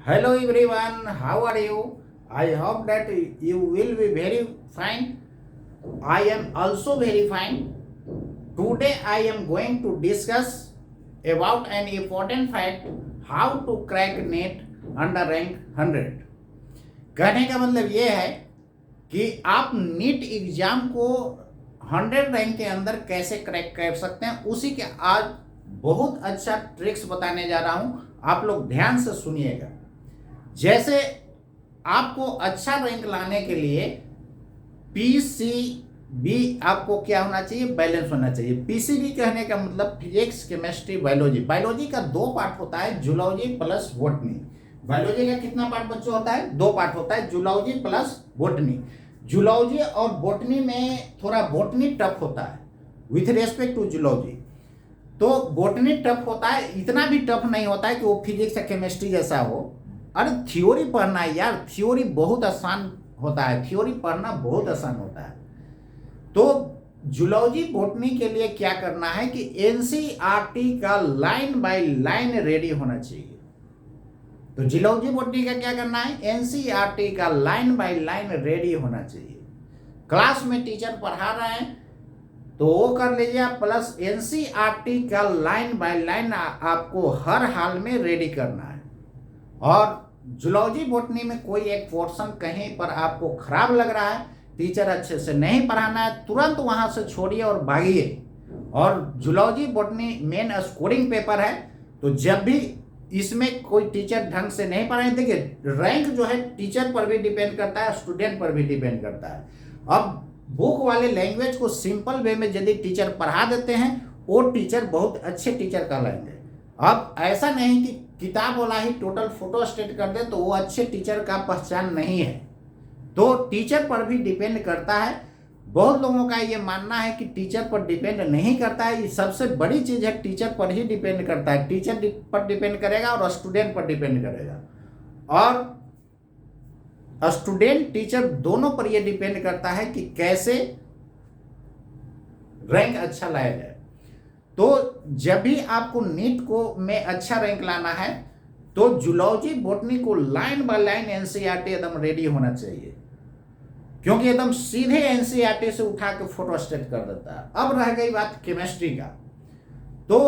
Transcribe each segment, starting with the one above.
Hello everyone, how are you? I hope that you will be very fine. I am also very fine. Today I am going to discuss about an important fact, how to crack NET under rank 100. कहने का मतलब ये है कि आप NEET exam को 100 rank के अंदर कैसे क्रैक कर सकते हैं, उसी के आज बहुत अच्छा ट्रिक्स बताने जा रहा हूं। आप लोग ध्यान से सुनिएगा। जैसे आपको अच्छा रैंक लाने के लिए पीसीबी आपको क्या होना चाहिए, बैलेंस होना चाहिए। पीसीबी कहने का मतलब फिजिक्स, केमिस्ट्री, बायोलॉजी। बायोलॉजी का 2 पार्ट होता है, जूलॉजी प्लस बॉटनी। बायोलॉजी का कितना पार्ट बच्चों होता है? 2 पार्ट होता है, जूलॉजी प्लस बॉटनी। जूलॉजी और बॉटनी में थोड़ा बॉटनी टफ होता है विथ रेस्पेक्ट टू जूलॉजी। तो बॉटनी टफ होता है, इतना भी टफ नहीं होता है कि वो फिजिक्स या केमिस्ट्री जैसा हो। अरे थ्योरी पढ़ना है यार, थ्योरी बहुत आसान होता है, थ्योरी पढ़ना बहुत आसान होता है। तो जूलॉजी बॉटनी के लिए क्या करना है कि एनसीईआरटी का लाइन बाय लाइन रेडी होना चाहिए। तो जूलॉजी बॉटनी का क्या करना है, एनसीईआरटी का लाइन बाय लाइन रेडी होना चाहिए। क्लास में टीचर पढ़ा रहे हैं तो वो कर लीजिए, प्लस एनसीईआरटी का लाइन बाय लाइन आपको हर हाल में रेडी करना है। और जूलॉजी बॉटनी में कोई एक पोर्शन कहीं पर आपको खराब लग रहा है, टीचर अच्छे से नहीं पढ़ाना है, तुरंत वहां से छोड़िए और भागिए। और zoology botany main scoring paper है, तो जब भी इसमें कोई टीचर ढंग से नहीं पढ़ाए, देखिए रैंक जो है टीचर पर भी डिपेंड करता है, स्टूडेंट पर भी डिपेंड करता है। अब बुक वाले लैंग्वेज को सिंपल वे में यदि टीचर पढ़ा देते हैं, वो टीचर बहुत अच्छे टीचर कहलाएंगे। अब ऐसा नहीं कि किताब वाला ही टोटल फोटो स्टेट कर दे तो वो अच्छे टीचर का पहचान नहीं है। तो टीचर पर भी डिपेंड करता है। बहुत लोगों का ये मानना है कि टीचर पर डिपेंड नहीं करता है, ये सबसे बड़ी चीज है, टीचर पर ही डिपेंड करता है। टीचर पर डिपेंड करेगा और स्टूडेंट पर डिपेंड करेगा, और स्टूडेंट टीचर दोनों पर यह डिपेंड करता है कि कैसे रैंक अच्छा लाया जाए। तो जब भी आपको नीट को में अच्छा रैंक लाना है तो जूलॉजी बॉटनी को लाइन बाय लाइन एनसीईआरटी एकदम रेडी होना चाहिए, क्योंकि एकदम सीधे एनसीईआरटी से उठा के फोटो स्टेट कर देता है। अब रह गई बात केमिस्ट्री का, तो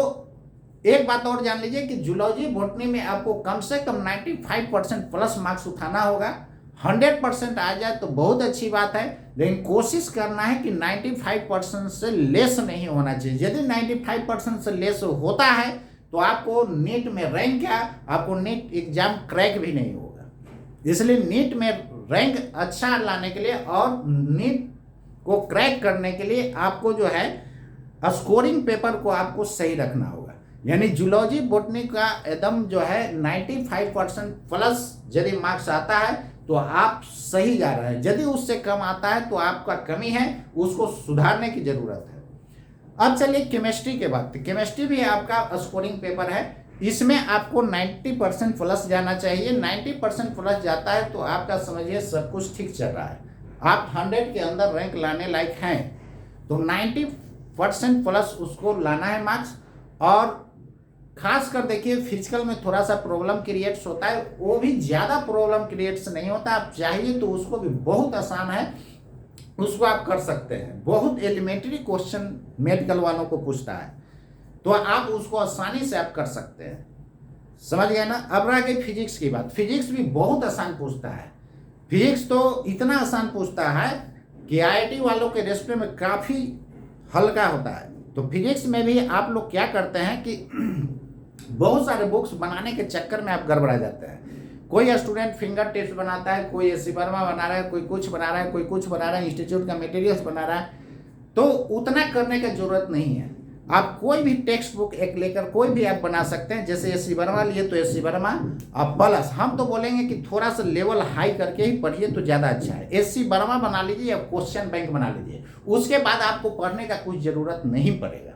एक बात और जान लीजिए कि जूलॉजी बॉटनी में आपको कम से कम 95% प्लस मार्क्स उठाना होगा। 100% आ जाए तो बहुत अच्छी बात है, लेकिन कोशिश करना है कि 95% से लेस नहीं होना चाहिए। यदि 95% से लेस होता है तो आपको नीट में रैंक क्या, आपको नीट एग्जाम क्रैक भी नहीं होगा। इसलिए नीट में रैंक अच्छा लाने के लिए और नीट को क्रैक करने के लिए आपको जो है स्कोरिंग पेपर को आपको सही रखना होगा। यानी जूलॉजी बॉटनी का एकदम जो है 95% प्लस यदि मार्क्स आता है तो आप सही जा रहे हैं। यदि उससे कम आता है तो आपका कमी है, उसको सुधारने की जरूरत है। अब चलिए केमिस्ट्री के बाद। केमिस्ट्री भी आपका स्कोरिंग पेपर है, इसमें आपको 90% प्लस जाना चाहिए। 90% प्लस जाता है तो आपका समझिए सब कुछ ठीक चल रहा है, आप 100 के अंदर रैंक लाने लायक हैं। तो 90% प्लस उसको लाना है मार्क्स। और खास कर देखिए फिजिकल में थोड़ा सा प्रॉब्लम क्रिएट्स होता है, वो भी ज़्यादा प्रॉब्लम क्रिएट्स नहीं होता। आप चाहिए तो उसको भी बहुत आसान है, उसको आप कर सकते हैं। बहुत एलिमेंट्री क्वेश्चन मेडिकल वालों को पूछता है, तो आप उसको आसानी से आप कर सकते हैं। समझ गए ना। अब रह गई फिजिक्स की बात। फिजिक्स भी बहुत आसान पूछता है। फिजिक्स तो इतना आसान पूछता है कि आईआईटी वालों के रेस्पे में काफ़ी हल्का होता है। तो फिजिक्स में भी आप लोग क्या करते हैं कि बहुत सारे बुक्स बनाने के चक्कर में आप गड़बड़ा जाते हैं। कोई स्टूडेंट फिंगर टिप्स बनाता है, कोई एस सी वर्मा बना रहा है, कोई कुछ बना रहा है, कोई कुछ बना रहा है, इंस्टीट्यूट का मटेरियल्स बना रहा है। तो उतना करने की जरूरत नहीं है। आप कोई भी टेक्स्ट बुक एक लेकर कोई भी आप बना सकते हैं। जैसे एस सी वर्मा लिए तो एस सी वर्मा, अब प्लस हम तो बोलेंगे कि थोड़ा सा लेवल हाई करके ही पढ़िए तो ज़्यादा अच्छा है। एस सी वर्मा बना लीजिए या क्वेश्चन बैंक बना लीजिए, उसके बाद आपको पढ़ने का कुछ ज़रूरत नहीं पड़ेगा।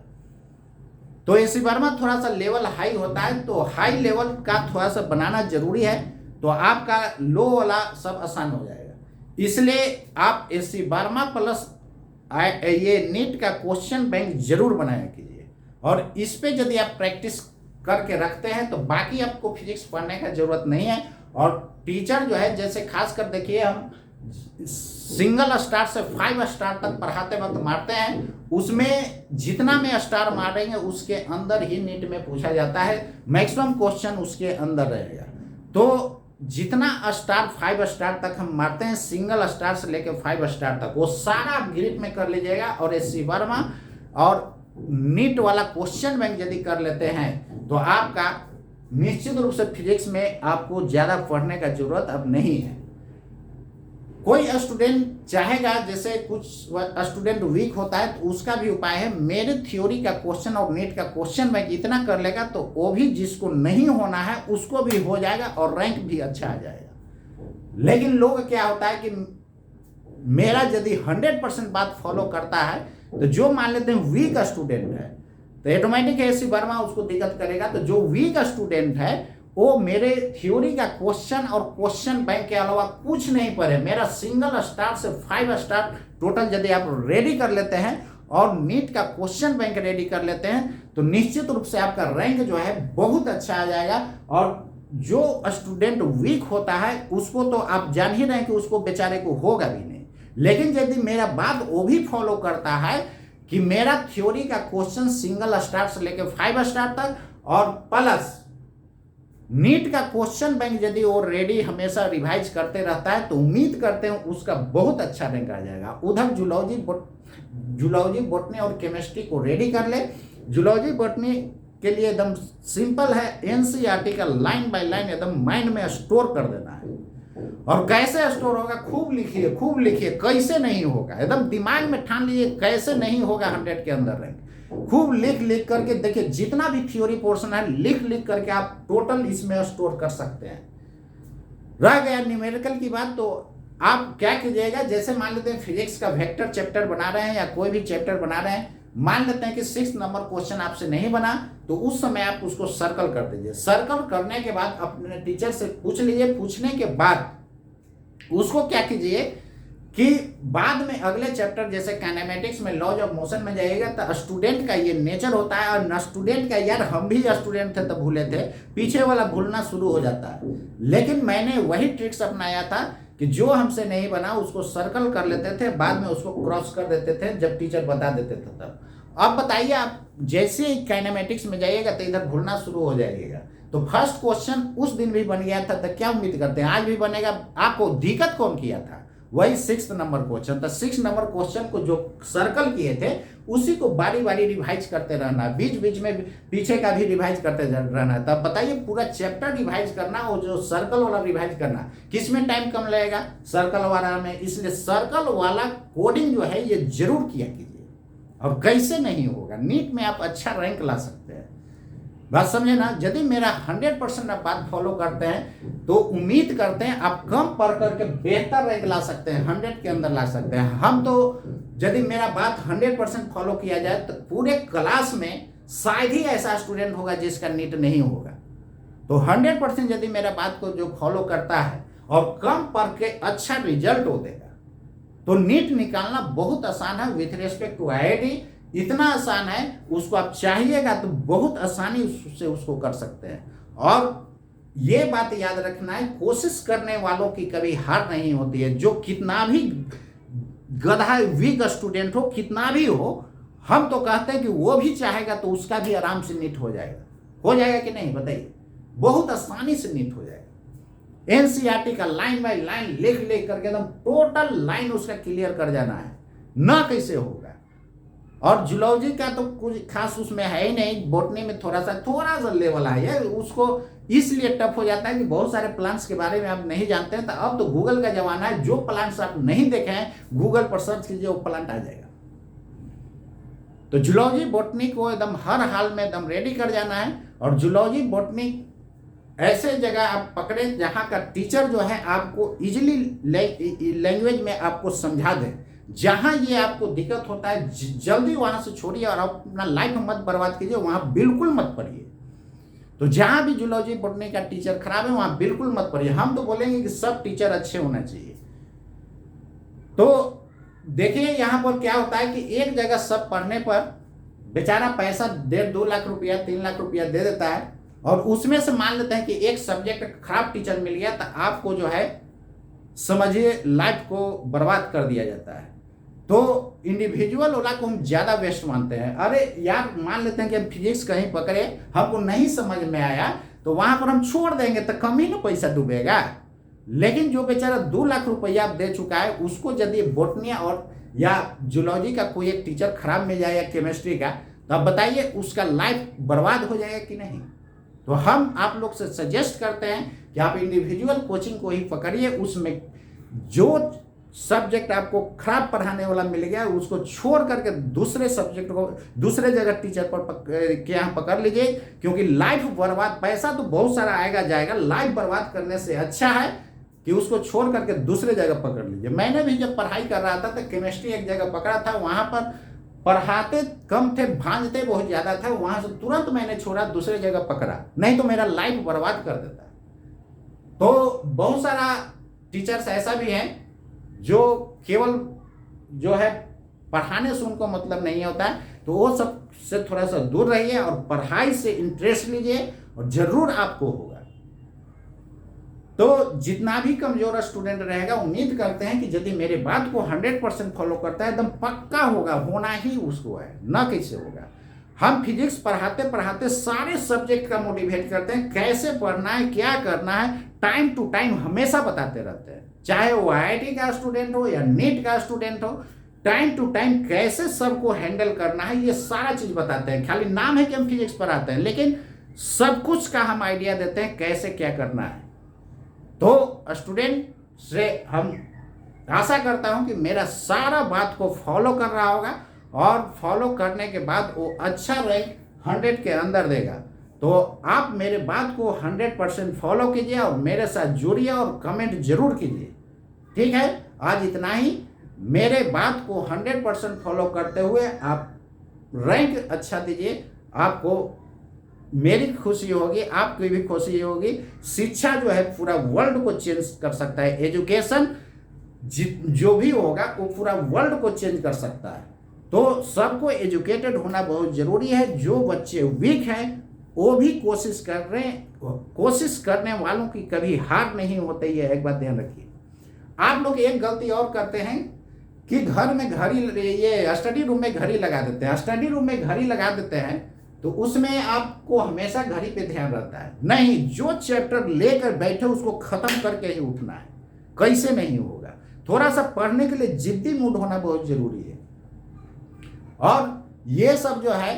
तो एस सी वर्मा थोड़ा सा लेवल हाई होता है, तो हाई लेवल का थोड़ा सा बनाना जरूरी है, तो आपका लो वाला सब आसान हो जाएगा। इसलिए आप एस सी वर्मा प्लस ये नीट का क्वेश्चन बैंक जरूर बनाया कीजिए। और इस पे यदि आप प्रैक्टिस करके रखते हैं तो बाकी आपको फिजिक्स पढ़ने का जरूरत नहीं है। और टीचर जो है जैसे खासकर देखिए हम सिंगल स्टार से 5 स्टार तक पढ़ाते वक्त मारते हैं, उसमें जितना में स्टार मारेंगे उसके अंदर ही नीट में पूछा जाता है, मैक्सिमम क्वेश्चन उसके अंदर रहेगा। तो जितना स्टार 5 स्टार तक हम मारते हैं, सिंगल स्टार से लेकर 5 स्टार तक, वो सारा आप ग्रिप में कर लीजिएगा। और एससी वर्मा और नीट वाला क्वेश्चन बैंक यदि कर लेते हैं तो आपका निश्चित रूप से फिजिक्स में आपको ज़्यादा पढ़ने का जरूरत अब नहीं है। कोई स्टूडेंट चाहेगा, जैसे कुछ स्टूडेंट वीक होता है, तो उसका भी उपाय है, मेरे थ्योरी का क्वेश्चन और नीट का क्वेश्चन बैंक इतना कर लेगा तो वो भी जिसको नहीं होना है उसको भी हो जाएगा और रैंक भी अच्छा आ जाएगा। लेकिन लोग क्या होता है कि मेरा यदि 100% बात फॉलो करता है तो जो मान लेते हैं वीक स्टूडेंट है तो ऑटोमेटिक एससी वर्मा उसको दिक्कत करेगा। तो जो वीक स्टूडेंट है वो मेरे थ्योरी का क्वेश्चन और क्वेश्चन बैंक के अलावा कुछ नहीं पढ़े, मेरा सिंगल स्टार से 5 स्टार टोटल यदि आप रेडी कर लेते हैं और नीट का क्वेश्चन बैंक रेडी कर लेते हैं तो निश्चित रूप से आपका रैंक जो है बहुत अच्छा आ जाएगा। और जो स्टूडेंट वीक होता है उसको तो आप जान ही रहे हैं कि उसको बेचारे को होगा भी नहीं। लेकिन यदि मेरा बात वो भी फॉलो करता है कि मेरा थ्योरी का क्वेश्चन सिंगल स्टार से लेकर 5 स्टार तक और प्लस नीट का क्वेश्चन बैंक यदि वो रेडी हमेशा रिवाइज करते रहता है तो उम्मीद करते हैं उसका बहुत अच्छा रैंक आ जाएगा। उधर जूलॉजी बॉटनी और केमिस्ट्री को रेडी कर ले। जूलॉजी बॉटनी के लिए एकदम सिंपल है, एनसीईआरटी का लाइन बाय लाइन एकदम माइंड में स्टोर कर देना है। और कैसे स्टोर होगा, खूब लिखिए, कैसे नहीं होगा, एकदम दिमाग में ठान लीजिए कैसे नहीं होगा 100 के अंदर रैंक। खूब लिख करके देखिए, जितना भी थ्योरी पोर्शन है लिख करके आप टोटल इसमें स्टोर कर सकते हैं। रह गया न्यूमेरिकल की बात, तो आप क्या कीजिएगा, जैसे मान लेते हैं फिजिक्स का वेक्टर चैप्टर बना रहे हैं या कोई भी चैप्टर बना रहे हैं, मान लेते हैं कि 6 नंबर क्वेश्चन आपसे नहीं बना तो उस समय आप उसको सर्कल कर दीजिए। सर्कल करने के बाद अपने टीचर से पूछ लीजिए। पूछने के बाद उसको क्या कीजिए कि बाद में अगले चैप्टर जैसे काइनेमेटिक्स में लॉज ऑफ मोशन में जाइएगा तो स्टूडेंट का ये नेचर होता है। और न स्टूडेंट का, यार हम भी स्टूडेंट थे तो भूले थे, पीछे वाला भूलना शुरू हो जाता है। लेकिन मैंने वही ट्रिक्स अपनाया था कि जो हमसे नहीं बना उसको सर्कल कर लेते थे, बाद में उसको क्रॉस कर देते थे जब टीचर बता देते थे तब। अब बताइए, आप जैसे ही काइनेमेटिक्स में जाइएगा तो इधर भूलना शुरू हो जाइएगा। तो फर्स्ट क्वेश्चन उस दिन भी बन गया था तो क्या उम्मीद करते हैं आज भी बनेगा? आपको दिक्कत कौन किया था? वही 6 नंबर क्वेश्चन था। 6 नंबर क्वेश्चन को जो सर्कल किए थे उसी को बारी बारी रिवाइज करते रहना, बीच बीच में पीछे का भी रिवाइज करते रहना। तब बताइए, पूरा चैप्टर रिवाइज करना और जो सर्कल वाला रिवाइज करना, किस में टाइम कम लगेगा? सर्कल वाला में। इसलिए सर्कल वाला कोडिंग जो है ये जरूर किया कीजिए। और कैसे नहीं होगा, नीट में आप अच्छा रैंक ला सकते हैं। बात समझे ना? यदि मेरा 100% आप बात फॉलो करते हैं तो उम्मीद करते हैं आप कम पढ़ करके बेहतर रैंक ला सकते हैं, 100 के अंदर ला सकते हैं। हम तो यदि मेरा बात 100% फॉलो किया जाए तो पूरे क्लास में शायद ही ऐसा स्टूडेंट होगा जिसका नीट नहीं होगा। तो 100% यदि मेरा बात को जो फॉलो करता है और कम पढ़ के अच्छा रिजल्ट हो देगा तो नीट निकालना बहुत आसान है। विथ रिस्पेक्ट टू आईआईटी इतना आसान है, उसको आप चाहिएगा तो बहुत आसानी से उसको कर सकते हैं। और ये बात याद रखना है, कोशिश करने वालों की कभी हार नहीं होती है। जो कितना भी गधा वीक स्टूडेंट हो, कितना भी हो, हम तो कहते हैं कि वो भी चाहेगा तो उसका भी आराम से नीट हो जाएगा। हो जाएगा कि नहीं बताइए? बहुत आसानी से नीट हो जाएगा। एनसीईआरटी का लाइन बाय लाइन लिख करके एकदम टोटल लाइन उसका क्लियर कर जाना है ना, कैसे होगा। और जूलॉजी का तो कुछ खास उसमें है ही नहीं, बॉटनी में थोड़ा सा लेवल है, उसको इसलिए टफ हो जाता है कि बहुत सारे प्लांट्स के बारे में आप नहीं जानते हैं। तो अब तो गूगल का जमाना है, जो प्लांट्स आप नहीं देखे हैं गूगल पर सर्च कीजिए, वो प्लांट आ जाएगा। तो जूलॉजी बॉटनी को एकदम हर हाल में एकदम रेडी कर जाना है। और जूलॉजी बॉटनी ऐसे जगह आप पकड़े जहाँ का टीचर जो है आपको इजिली लैंग्वेज में आपको समझा दे। जहां ये आपको दिक्कत होता है जल्दी वहां से छोड़िए और अपना लाइफ मत बर्बाद कीजिए, वहां बिल्कुल मत पढ़िए। तो जहां भी जूलॉजी पढ़ने का टीचर खराब है वहां बिल्कुल मत पढ़िए। हम तो बोलेंगे कि सब टीचर अच्छे होना चाहिए। तो देखिए यहां पर क्या होता है कि एक जगह सब पढ़ने पर बेचारा पैसा 1.5-2 लाख रुपया 3 लाख रुपया दे देता है और उसमें से मान लेते हैं कि एक सब्जेक्ट खराब टीचर मिल गया तो आपको जो है समझिए लाइफ को बर्बाद कर दिया जाता है। तो इंडिविजुअल वाला को हम ज़्यादा बेस्ट मानते हैं। अरे यार मान लेते हैं कि हम फिजिक्स कहीं पकड़े, हमको नहीं समझ में आया तो वहाँ पर हम छोड़ देंगे तो कम ही ना पैसा डूबेगा। लेकिन जो बेचारा 2 लाख रुपया दे चुका है उसको यदि बॉटनी और या जूलॉजी का कोई एक टीचर खराब मिल जाए या केमिस्ट्री का, तो अब बताइए उसका लाइफ बर्बाद हो जाएगा कि नहीं। तो हम आप लोग से सजेस्ट करते हैं कि आप इंडिविजुअल कोचिंग को ही पकड़िए। उसमें जो सब्जेक्ट आपको खराब पढ़ाने वाला मिल गया उसको छोड़ करके दूसरे सब्जेक्ट को दूसरे जगह टीचर पर के यहाँ पकड़ लीजिए, क्योंकि लाइफ बर्बाद, पैसा तो बहुत सारा आएगा जाएगा, लाइफ बर्बाद करने से अच्छा है कि उसको छोड़ करके दूसरे जगह पकड़ लीजिए। मैंने भी जब पढ़ाई कर रहा था तो केमिस्ट्री एक जगह पकड़ा था, वहाँ पर पढ़ाते कम थे, भांजते बहुत ज़्यादा था, वहाँ से तुरंत मैंने छोड़ा, दूसरे जगह पकड़ा, नहीं तो मेरा लाइफ बर्बाद कर देता। तो बहुत सारा टीचर्स ऐसा भी हैं जो केवल जो है पढ़ाने से उनको मतलब नहीं होता है, तो वो सब से थोड़ा सा दूर रहिए और पढ़ाई से इंटरेस्ट लीजिए और जरूर आपको होगा। तो जितना भी कमजोर स्टूडेंट रहेगा उम्मीद करते हैं कि यदि मेरे बात को 100% फॉलो करता है एकदम पक्का होगा, होना ही उसको है, ना कैसे होगा। हम फिजिक्स पढ़ाते पढ़ाते सारे सब्जेक्ट का मोटिवेट करते हैं, कैसे पढ़ना है, क्या करना है, टाइम टू टाइम हमेशा बताते रहते हैं। चाहे वो IIT का स्टूडेंट हो या नीट का स्टूडेंट हो, टाइम टू टाइम कैसे सबको हैंडल करना है ये सारा चीज बताते हैं। खाली नाम है कि हम फिजिक्स पढ़ाते हैं, लेकिन सब कुछ का हम आइडिया देते हैं कैसे क्या करना है। तो स्टूडेंट से हम आशा करता हूं कि मेरा सारा बात को फॉलो कर रहा होगा और फॉलो करने के बाद वो अच्छा रैंक 100 के अंदर देगा। तो आप मेरे बात को 100% फॉलो कीजिए और मेरे साथ जुड़िए और कमेंट जरूर कीजिए। ठीक है, आज इतना ही। मेरे बात को 100% फॉलो करते हुए आप रैंक अच्छा दीजिए, आपको मेरी खुशी होगी, आपकी भी खुशी होगी। शिक्षा जो है पूरा वर्ल्ड को चेंज कर सकता है। एजुकेशन जो भी होगा वो पूरा वर्ल्ड को चेंज कर सकता है। तो सबको एजुकेटेड होना बहुत जरूरी है। जो बच्चे वीक हैं वो भी कोशिश कर रहे हैं, कोशिश करने वालों की कभी हार नहीं होती है, एक बात ध्यान रखिए। आप लोग एक गलती और करते हैं कि घर में घड़ी, ये स्टडी रूम में घड़ी लगा देते हैं। स्टडी रूम में घड़ी लगा देते हैं तो उसमें आपको हमेशा घड़ी पे ध्यान रहता है। नहीं, जो चैप्टर लेकर बैठे उसको खत्म करके ही उठना है, कैसे नहीं होगा। थोड़ा सा पढ़ने के लिए जिद्दी मूड होना बहुत जरूरी है। और ये सब जो है,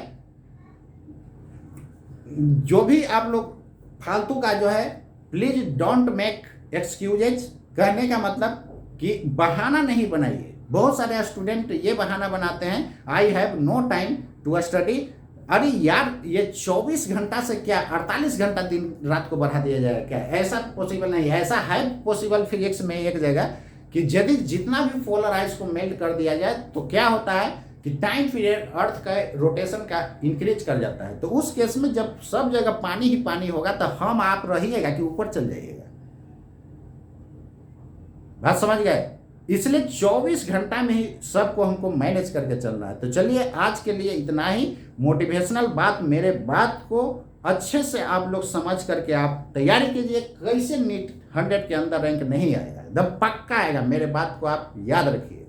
जो भी आप लोग फालतू का जो है, प्लीज डोंट मेक एक्सक्यूजेज। कहने का मतलब कि बहाना नहीं बनाइए। बहुत सारे स्टूडेंट ये बहाना बनाते हैं, I have no time to study. अरे यार, ये 24 घंटा से क्या 48 घंटा दिन रात को बढ़ा दिया जाएगा क्या? ऐसा पॉसिबल नहीं है। ऐसा है पॉसिबल फिजिक्स में एक जगह कि यदि जितना भी पोलर आइस को मेल्ट कर दिया जाए तो क्या होता है कि टाइम पीरियड अर्थ का रोटेशन का इंक्रीज कर जाता है। तो उस केस में जब सब जगह पानी ही पानी होगा तो हम आप रहिएगा कि ऊपर चल जाइएगा। बात समझ गए? इसलिए 24 घंटा में ही सबको हमको मैनेज करके चलना है। तो चलिए आज के लिए इतना ही मोटिवेशनल बात। मेरे बात को अच्छे से आप लोग समझ करके आप तैयारी कीजिए। कैसे नीट 100 के अंदर रैंक नहीं आएगा, एकदम पक्का आएगा। मेरे बात को आप याद रखिए।